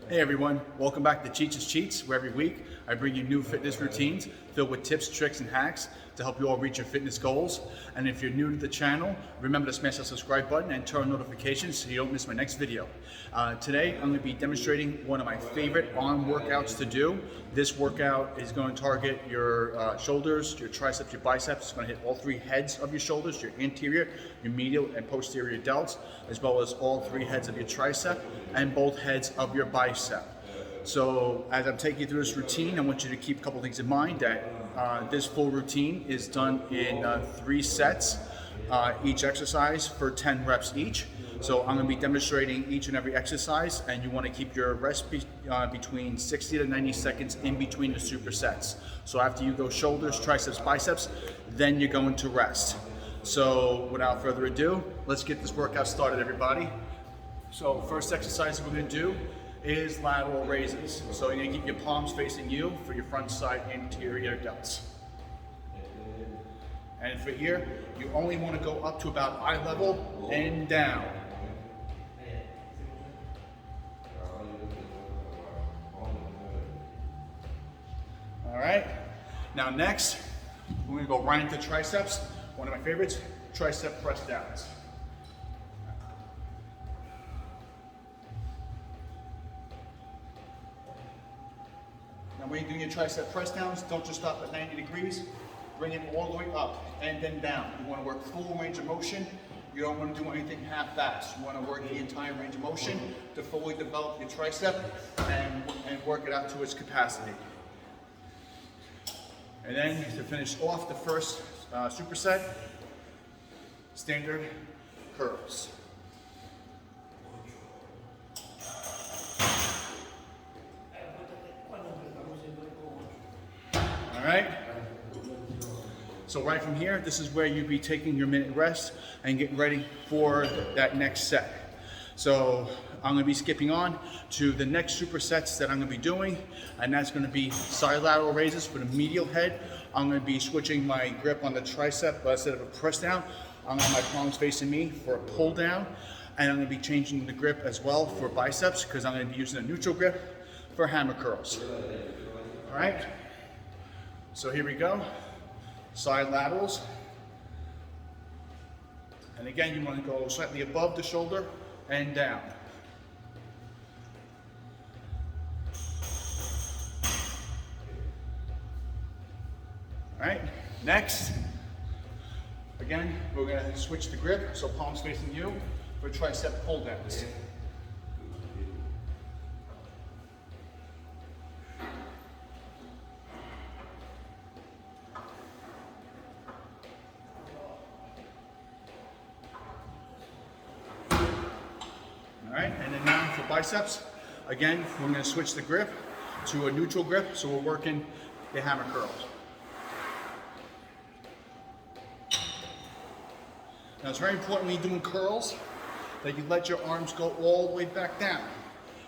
Hey everyone, welcome back to Cheats is Cheats, where every week I bring you new fitness routines filled with tips, tricks, and hacks to help you all reach your fitness goals. And if you're new to the channel, remember to smash that subscribe button and turn on notifications so you don't miss my next video. Today I'm going to be demonstrating one of my favorite arm workouts to do. This workout is going to target your shoulders, your triceps, your biceps. It's going to hit all three heads of your shoulders, your anterior, your medial, and posterior delts, as well as all three heads of your tricep and both heads of your bicep. So as I'm taking you through this routine, I want you to keep a couple things in mind that this full routine is done in 3 sets, each exercise for 10 reps each. So I'm going to be demonstrating each and every exercise, and you want to keep your rest between 60 to 90 seconds in between the supersets. So after you go shoulders, triceps, biceps, then you're going to rest. So without further ado, let's get this workout started, everybody. So first exercise we're going to do is lateral raises. So you're going to keep your palms facing you for your front side anterior delts. And for here, you only want to go up to about eye level and down. All right. Now next, we're going to go right into triceps. One of my favorites, tricep press-downs. Now when you're doing your tricep press-downs, don't just stop at 90 degrees. Bring it all the way up and then down. You want to work full range of motion. You don't want to do anything half-assed. You want to work the entire range of motion to fully develop your tricep and work it out to its capacity. And then to finish off the first superset, standard curls. All right. So right from here, this is where you'd be taking your minute rest and getting ready for that next set. So I'm going to be skipping on to the next supersets that I'm going to be doing, and that's going to be side lateral raises for the medial head. I'm going to be switching my grip on the tricep, but instead of a press down, I'm going to have my palms facing me for a pull down, and I'm going to be changing the grip as well for biceps because I'm going to be using a neutral grip for hammer curls. All right. So here we go. Side laterals. And again, you want to go slightly above the shoulder and down. All right, next, again, we're going to switch the grip, so palms facing you for tricep pull-downs. All right, and then now for biceps, again, we're going to switch the grip to a neutral grip, so we're working the hammer curls. Now it's very important when you're doing curls that you let your arms go all the way back down.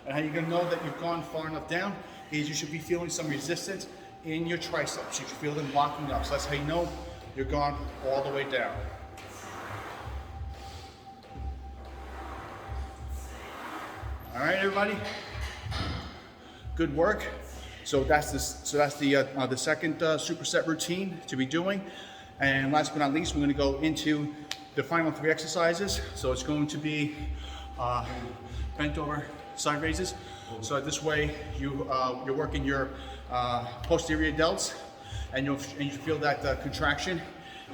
And how you're going to know that you've gone far enough down is you should be feeling some resistance in your triceps. You should feel them locking up. So that's how you know you're gone all the way down. All right, everybody. Good work. So that's the second superset routine to be doing. And last but not least, we're going to go into the final 3 exercises. So it's going to be bent over side raises. So this way you're working your posterior delts, and you feel that contraction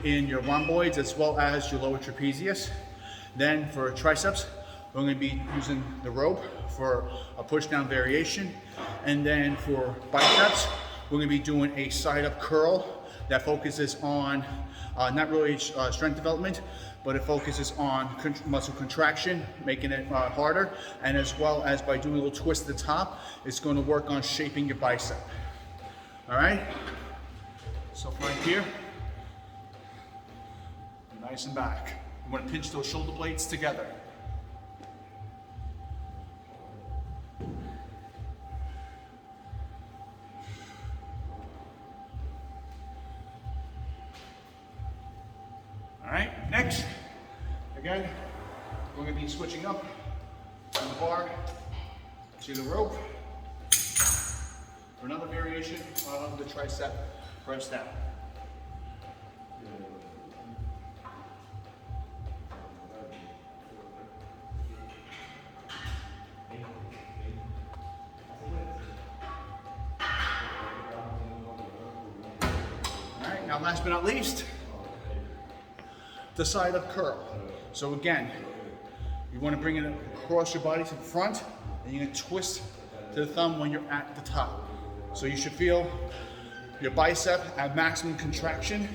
in your rhomboids as well as your lower trapezius. Then for triceps, we're going to be using the rope for a push down variation. And then for biceps, we're going to be doing a side up curl that focuses on not really strength development, but it focuses on muscle contraction, making it harder, and as well as by doing a little twist at the top, it's going to work on shaping your bicep. All right? So right here, nice and back. You want to pinch those shoulder blades together. All right, next, again, we're going to be switching up from the bar See the rope for another variation of the tricep press-down. All right, now last but not least, the side up curl. So again, you want to bring it across your body to the front, and you're going to twist to the thumb when you're at the top. So you should feel your bicep at maximum contraction,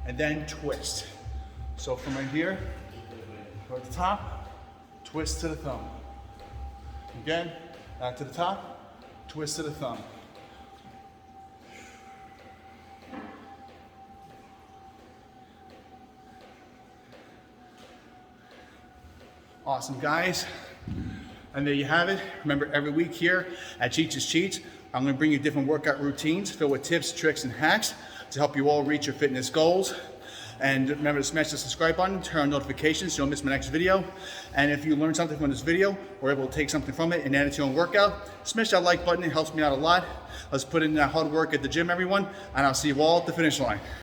and then twist. So from right here, go to the top, twist to the thumb. Again, back to the top, twist to the thumb. Awesome, guys. And there you have it. Remember, every week here at Cheats is Cheats, I'm going to bring you different workout routines filled with tips, tricks, and hacks to help you all reach your fitness goals. And remember to smash the subscribe button, turn on notifications so you don't miss my next video. And if you learned something from this video or able to take something from it and add it to your own workout, smash that like button. It helps me out a lot. Let's put in that hard work at the gym, everyone, and I'll see you all at the finish line.